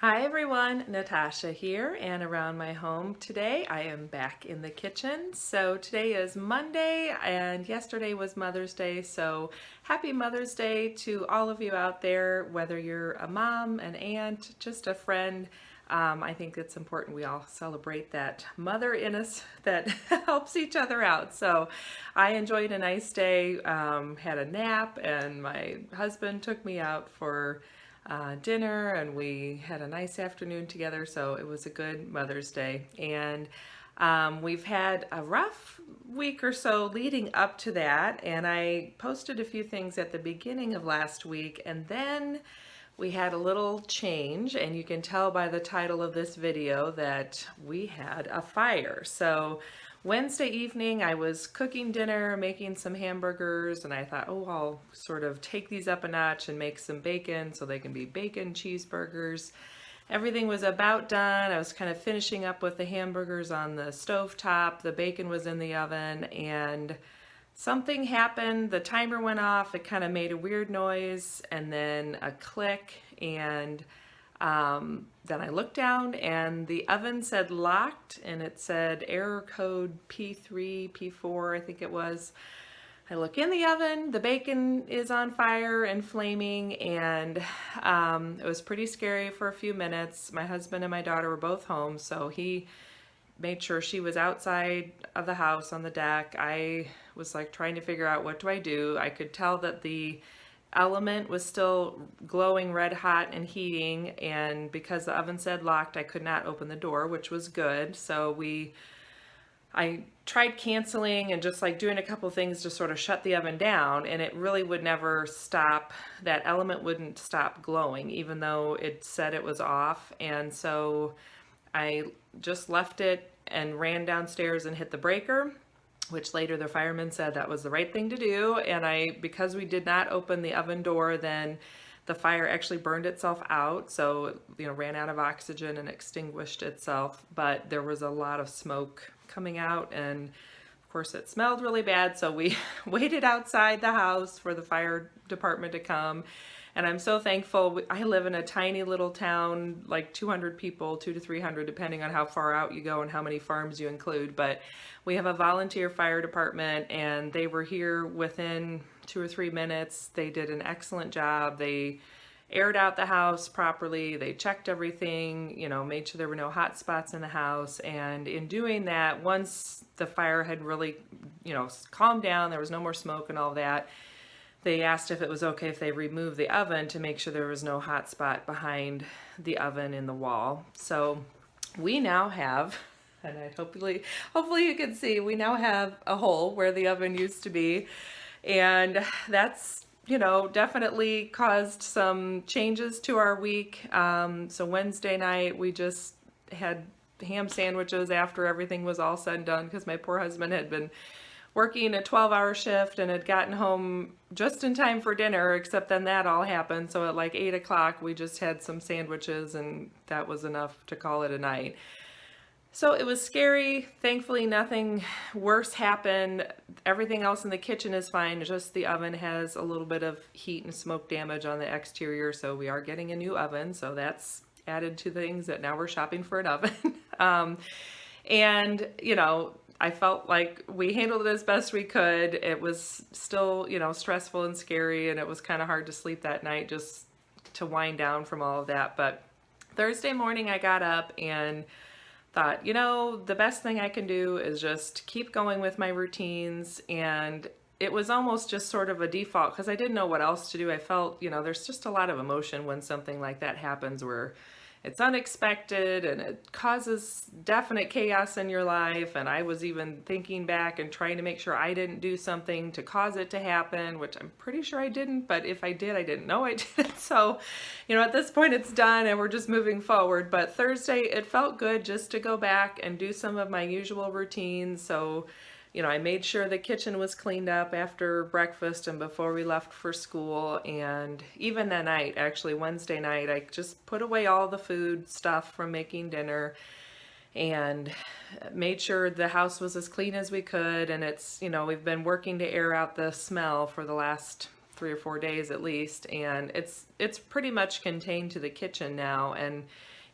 Hi everyone, Natasha here, and around my home today I am back in the kitchen. So today is Monday and yesterday was Mother's Day, so happy Mother's Day to all of you out there, whether you're a mom, an aunt, just a friend. I think it's important we all celebrate that mother in us that helps each other out. So I enjoyed a nice day, had a nap, and my husband took me out for dinner, and we had a nice afternoon together, so it was a good Mother's Day. And we've had a rough week or so leading up to that, and I posted a few things at the beginning of last week, and then we had a little change, and you can tell by the title of this video that we had a fire. So Wednesday evening I was cooking dinner, making some hamburgers, and I thought, oh, I'll sort of take these up a notch and make some bacon so they can be bacon cheeseburgers. Everything was about done. I was kind of finishing up with the hamburgers on the stove top. The bacon was in the oven, and something happened. The timer went off. It kind of made a weird noise and then a click, and then I looked down and the oven said locked, and it said error code P3, P4, I think it was. I look in the oven, the bacon is on fire and flaming, and it was pretty scary for a few minutes. My husband and my daughter were both home, so he made sure she was outside of the house on the deck. I was like trying to figure out, what do I do? I could tell that the element was still glowing red hot and heating, and because the oven said locked, I could not open the door, which was good. So I tried canceling and just like doing a couple things to sort of shut the oven down, and it really would never stop. That element wouldn't stop glowing even though it said it was off. And so I just left it and ran downstairs and hit the breaker, which later the fireman said that was the right thing to do. And because we did not open the oven door, then the fire actually burned itself out. So, ran out of oxygen and extinguished itself, but there was a lot of smoke coming out, and of course it smelled really bad. So we waited outside the house for the fire department to come. And I'm so thankful. I live in a tiny little town, like 200 people, 200 to 300, depending on how far out you go and how many farms you include. But we have a volunteer fire department, and they were here within 2 or 3 minutes. They did an excellent job. They aired out the house properly. They checked everything, made sure there were no hot spots in the house. And in doing that, once the fire had really, calmed down, there was no more smoke and all that, they asked if it was okay if they removed the oven to make sure there was no hot spot behind the oven in the wall. So we now have, and hopefully you can see, we now have a hole where the oven used to be. And that's, definitely caused some changes to our week. So Wednesday night we just had ham sandwiches after everything was all said and done, because my poor husband had been working a 12-hour shift and had gotten home just in time for dinner, except then that all happened. So at like 8 o'clock, we just had some sandwiches, and that was enough to call it a night. So it was scary. Thankfully, nothing worse happened. Everything else in the kitchen is fine. Just the oven has a little bit of heat and smoke damage on the exterior. So we are getting a new oven. So that's added to things that now we're shopping for an oven. And, I felt like we handled it as best we could. It was still, stressful and scary, and it was kind of hard to sleep that night just to wind down from all of that. But Thursday morning I got up and thought, the best thing I can do is just keep going with my routines. And it was almost just sort of a default, because I didn't know what else to do. I felt, there's just a lot of emotion when something like that happens, where it's unexpected and it causes definite chaos in your life. And I was even thinking back and trying to make sure I didn't do something to cause it to happen, which I'm pretty sure I didn't, but if I did, I didn't know I did. So, at this point it's done and we're just moving forward. But Thursday, it felt good just to go back and do some of my usual routines. So, I made sure the kitchen was cleaned up after breakfast and before we left for school. And even that night, actually Wednesday night, I just put away all the food stuff from making dinner and made sure the house was as clean as we could. And it's, we've been working to air out the smell for the last 3 or 4 days at least, and it's pretty much contained to the kitchen now, and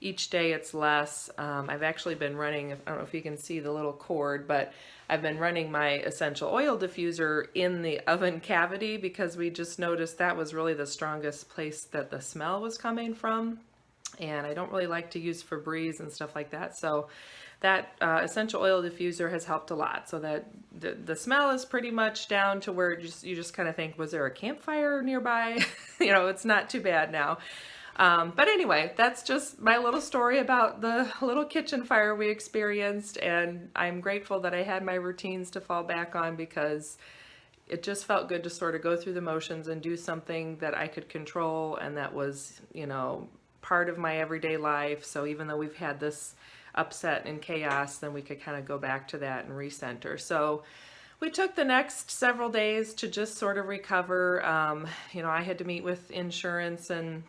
each day it's less. I've actually been running, I don't know if you can see the little cord, but I've been running my essential oil diffuser in the oven cavity because we just noticed that was really the strongest place that the smell was coming from. And I don't really like to use Febreze and stuff like that. So that essential oil diffuser has helped a lot. So that the smell is pretty much down to where you just kind of think, was there a campfire nearby? You know, it's not too bad now. But anyway, that's just my little story about the little kitchen fire we experienced, and I'm grateful that I had my routines to fall back on because it just felt good to sort of go through the motions and do something that I could control and that was, you know, part of my everyday life. So even though we've had this upset and chaos, then we could kind of go back to that and recenter. So we took the next several days to just sort of recover. You know, I had to meet with insurance, and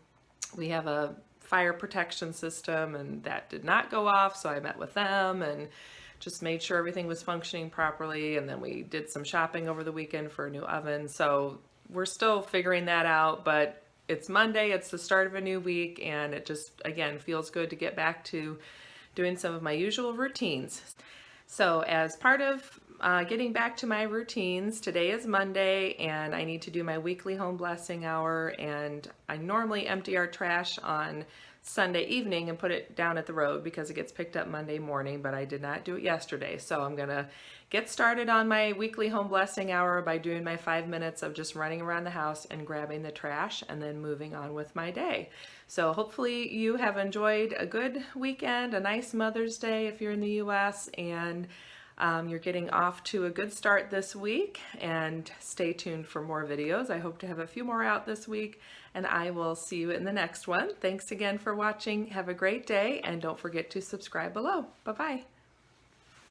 we have a fire protection system, and that did not go off, so I met with them and just made sure everything was functioning properly, and then we did some shopping over the weekend for a new oven. So we're still figuring that out, but it's Monday, it's the start of a new week, and it just, again, feels good to get back to doing some of my usual routines. So as part of getting back to my routines, today is Monday and I need to do my weekly home blessing hour, and I normally empty our trash on Sunday evening and put it down at the road because it gets picked up Monday morning, but I did not do it yesterday. So I'm gonna get started on my weekly home blessing hour by doing my 5 minutes of just running around the house and grabbing the trash and then moving on with my day. So hopefully you have enjoyed a good weekend, a nice Mother's Day if you're in the US, and you're getting off to a good start this week, and stay tuned for more videos. I hope to have a few more out this week, and I will see you in the next one. Thanks again for watching. Have a great day, and don't forget to subscribe below. Bye-bye.